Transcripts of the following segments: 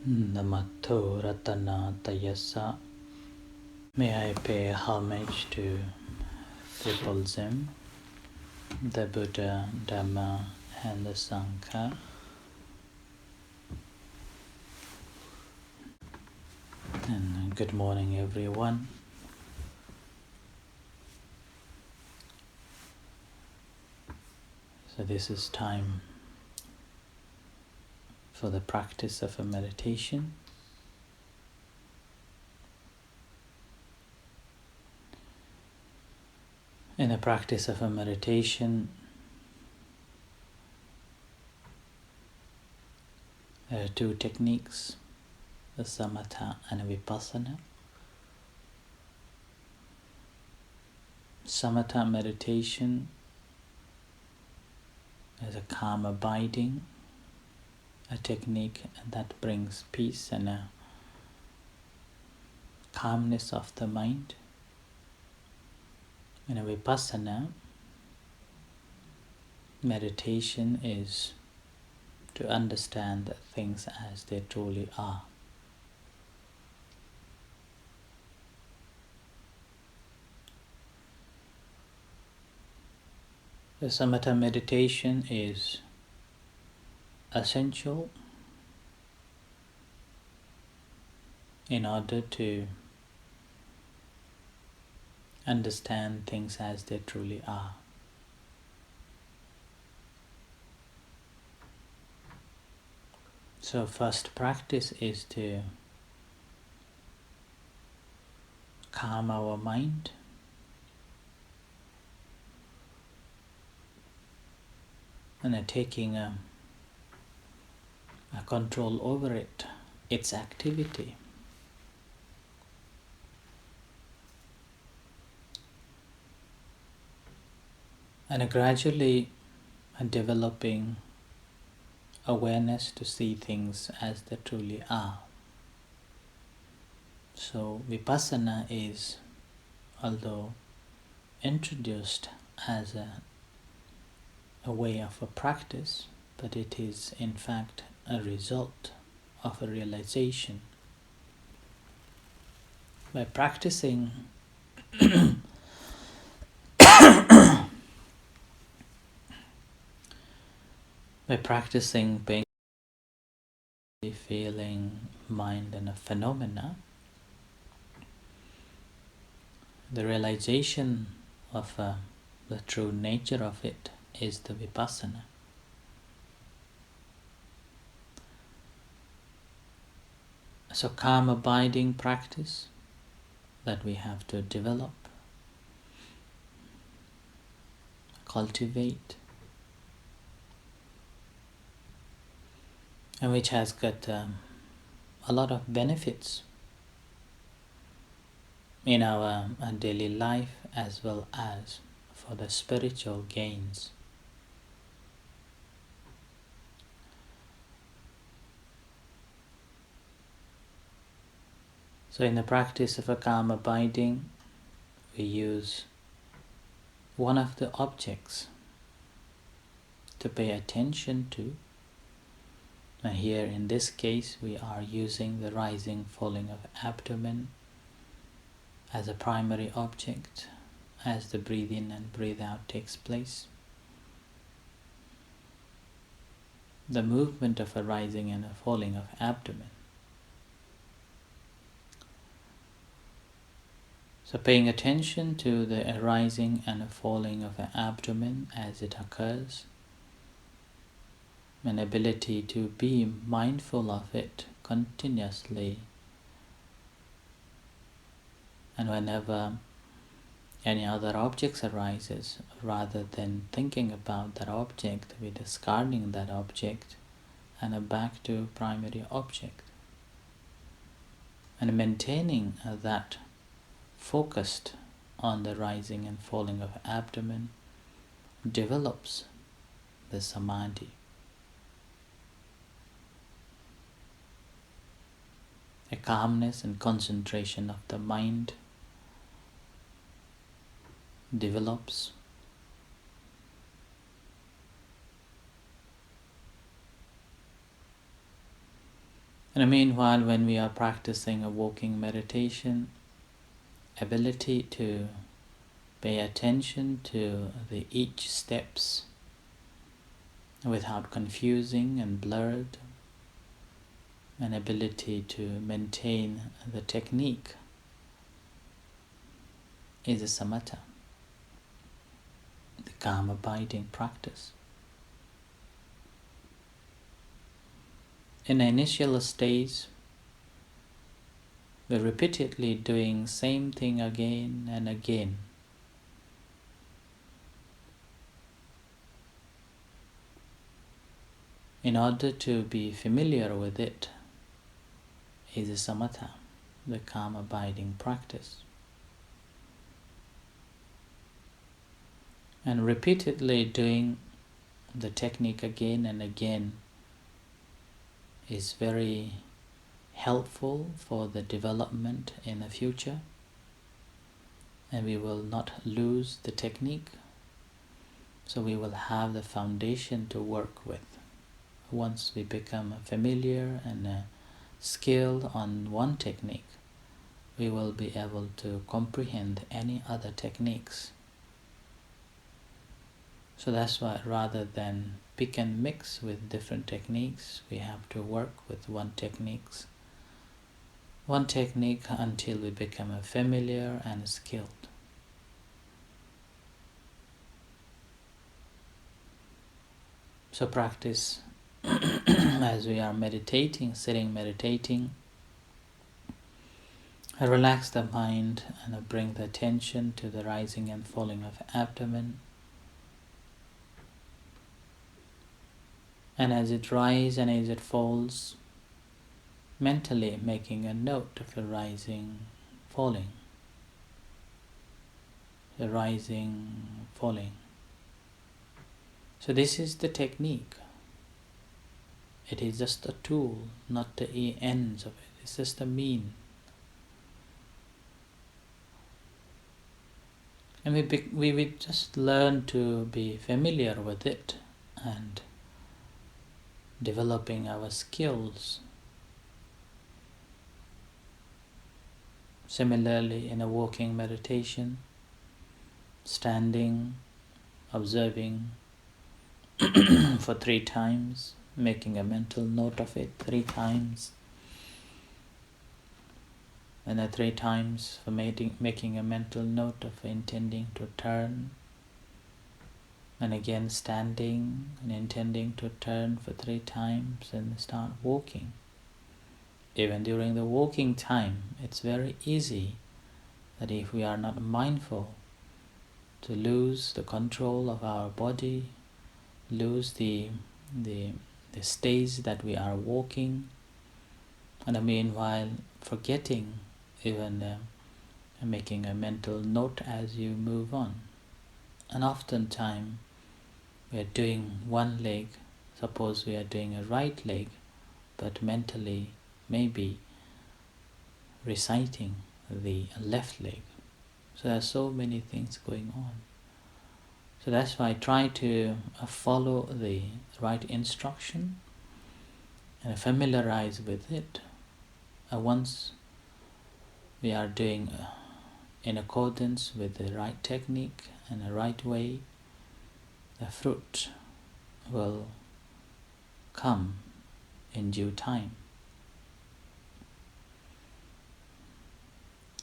Namatho Ratana Tayasa. May I pay homage to Triple Zim, the Buddha, Dhamma, and the Sangha. And good morning, everyone. So this is time for the practice of a meditation. In the practice of a meditation, there are two techniques, the Samatha and vipassana. Samatha meditation is a calm abiding, a technique that brings peace and a calmness of the mind. In a vipassana, meditation is to understand things as they truly are. The Samatha meditation is essential in order to understand things as they truly are. So first practice is to calm our mind and taking a control over it, its activity. And gradually developing awareness to see things as they truly are. So vipassana is, although introduced as a way of a practice, but it is in fact a result of a realization. By practicing paying feeling, mind and a phenomena, the realization of the true nature of it is the vipassana. So calm abiding practice that we have to develop, cultivate, and which has got a lot of benefits in our daily life as well as for the spiritual gains. So in the practice of a calm abiding, we use one of the objects to pay attention to. And here in this case we are using the rising falling of abdomen as a primary object as the breathe in and breathe out takes place. The movement of a rising and a falling of abdomen. So paying attention to the arising and a falling of the abdomen as it occurs, an ability to be mindful of it continuously, and whenever any other objects arises, rather than thinking about that object, we're discarding that object and back to primary object, and maintaining that focused on the rising and falling of abdomen develops the samadhi. A calmness and concentration of the mind develops. And meanwhile, when we are practicing a walking meditation, ability to pay attention to the each steps without confusing and blurred, an ability to maintain the technique is a samatha, the calm abiding practice. In the initial stage, we're repeatedly doing same thing again and again. In order to be familiar with it is a samatha, the calm abiding practice. And repeatedly doing the technique again and again is very helpful for the development in the future, and we will not lose the technique, so we will have the foundation to work with. Once we become familiar and skilled on one technique, we will be able to comprehend any other techniques. So that's why, rather than pick and mix with different techniques, we have to work with one technique until we become familiar and skilled. So practice as we are meditating, sitting meditating, relax the mind and bring the attention to the rising and falling of abdomen. And as it rises and as it falls, mentally making a note of the rising, falling, the rising, falling. So this is the technique. It is just a tool, not the ends of it. It's just a mean. And we just learn to be familiar with it and developing our skills. Similarly, in a walking meditation, standing, observing for 3 times, making a mental note of it 3 times, and then 3 times for making a mental note of intending to turn, and again standing and intending to turn for 3 times and start walking. Even during the walking time, it's very easy that if we are not mindful, to lose the control of our body, lose the stage that we are walking, and meanwhile forgetting even making a mental note as you move on. And oftentimes we are doing one leg, suppose we are doing a right leg, but mentally maybe reciting the left leg. So there are so many things going on. So that's why I try to follow the right instruction and familiarize with it. Once we are doing in accordance with the right technique and the right way, the fruit will come in due time.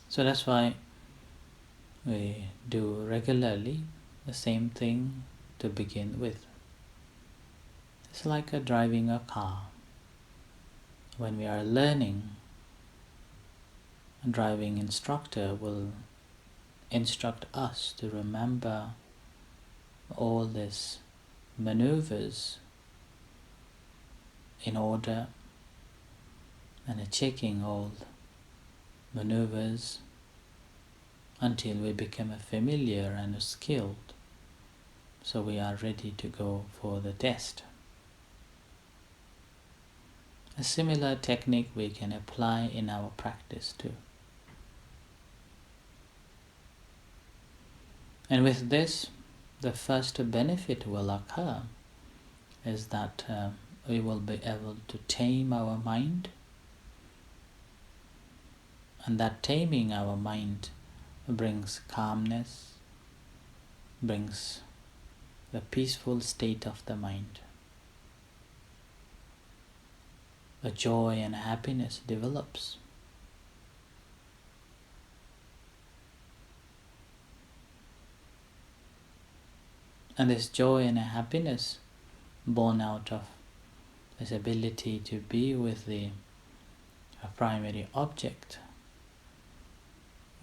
So that's why we do regularly the same thing to begin with. It's like driving a car. When we are learning, a driving instructor will instruct us to remember all these maneuvers in order, and checking all maneuvers until we become familiar and skilled, so we are ready to go for the test. A similar technique we can apply in our practice too. And with this, the first benefit will occur is that we will be able to tame our mind And that taming our mind brings calmness, brings the peaceful state of the mind. A joy and happiness develops. And this joy and happiness born out of this ability to be with the primary object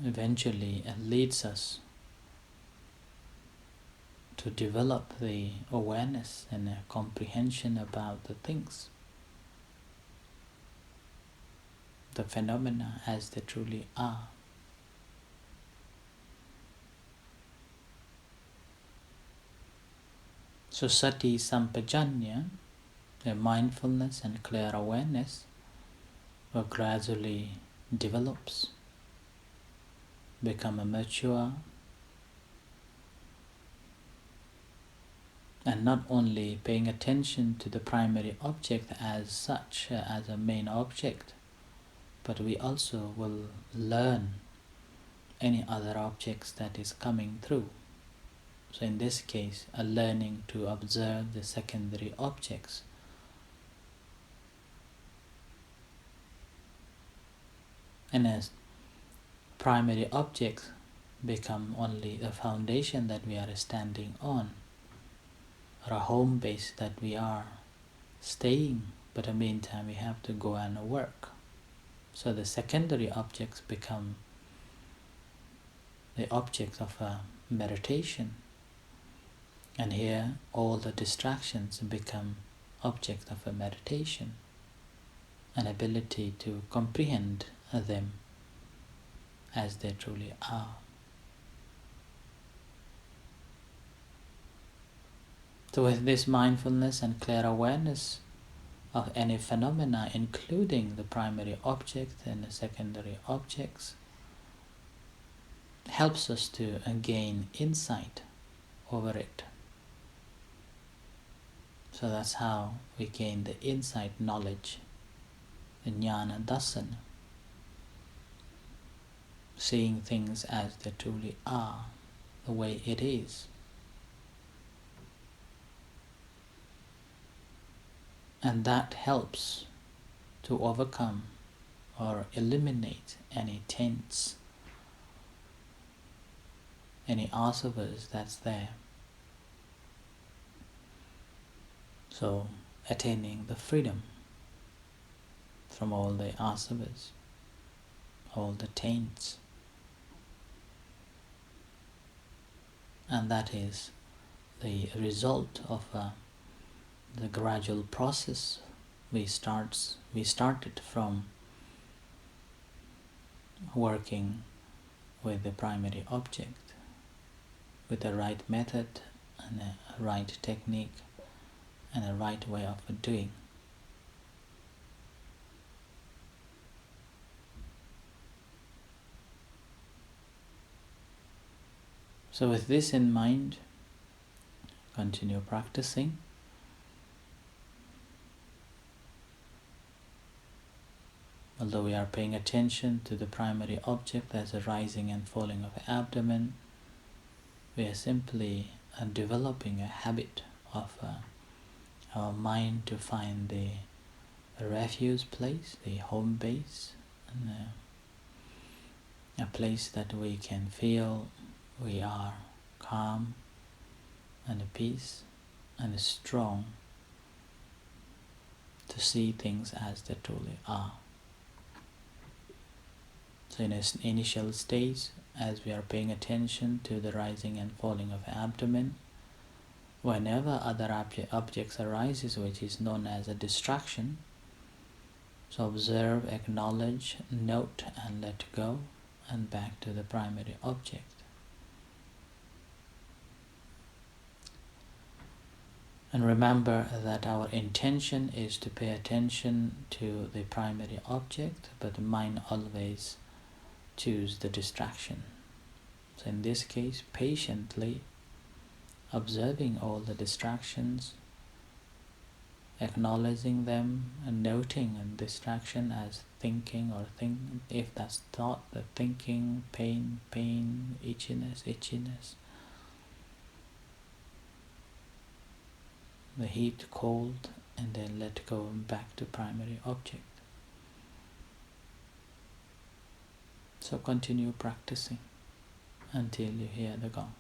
eventually leads us to develop the awareness and a comprehension about the things, the phenomena as they truly are. So sati sampajanya, the mindfulness and clear awareness, gradually develops, become a mature, and not only paying attention to the primary object as such, as a main object, but we also will learn any other objects that is coming through. So in this case, a learning to observe the secondary objects. And as primary objects become only the foundation that we are standing on, or a home base that we are staying, but in the meantime we have to go and work. So the secondary objects become the objects of a meditation. And here all the distractions become objects of a meditation, an ability to comprehend them as they truly are. So with this mindfulness and clear awareness of any phenomena, including the primary object and the secondary objects, helps us to gain insight over it. So that's how we gain the insight knowledge, the jnana dasana, seeing things as they truly are, the way it is. And that helps to overcome or eliminate any taints, any asavas that's there. So attaining the freedom from all the asavas, all the taints. And that is the result of the gradual process we started from working with the primary object, with the right method and a right technique and a right way of doing. So with this in mind, continue practicing. Although we are paying attention to the primary object as a rising and falling of the abdomen, we are simply developing a habit of our mind to find the refuge place, the home base, and a place that we can feel we are calm and at peace and strong to see things as they truly are. So in its initial stage, as we are paying attention to the rising and falling of the abdomen, whenever other objects arises, which is known as a distraction, so observe, acknowledge, note and let go, and back to the primary object. And remember that our intention is to pay attention to the primary object, but the mind always choose the distraction. So in this case, patiently observing all the distractions, acknowledging them and noting a distraction as thinking or if that's thought, the thinking, pain, itchiness, the heat, cold, and then let go back to primary object. So continue practicing until you hear the gong.